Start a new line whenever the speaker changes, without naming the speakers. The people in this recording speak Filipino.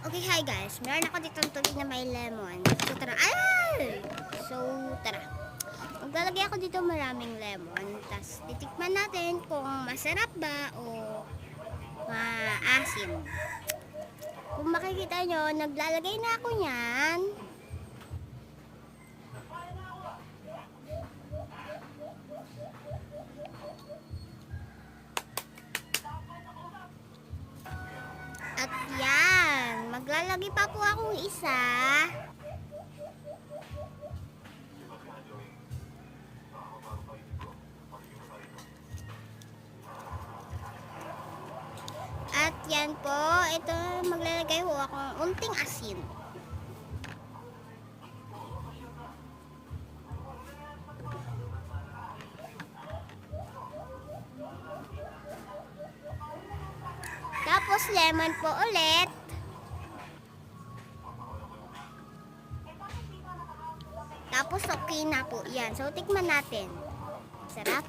Okay, hi guys. Meron ako ditong tubig na may lemon. So, tara. Tara. Maglalagay ako dito maraming lemon. Tapos, titikman natin kung masarap ba o maasim. Kung makikita nyo, naglalagay na ako niyan. At yan, maglalagay pa po akong isa. At yan po, ito maglalagay po akong unting asin. Tapos lemon po ulit. Tapos okay na po yan. So tikman natin. Sarap.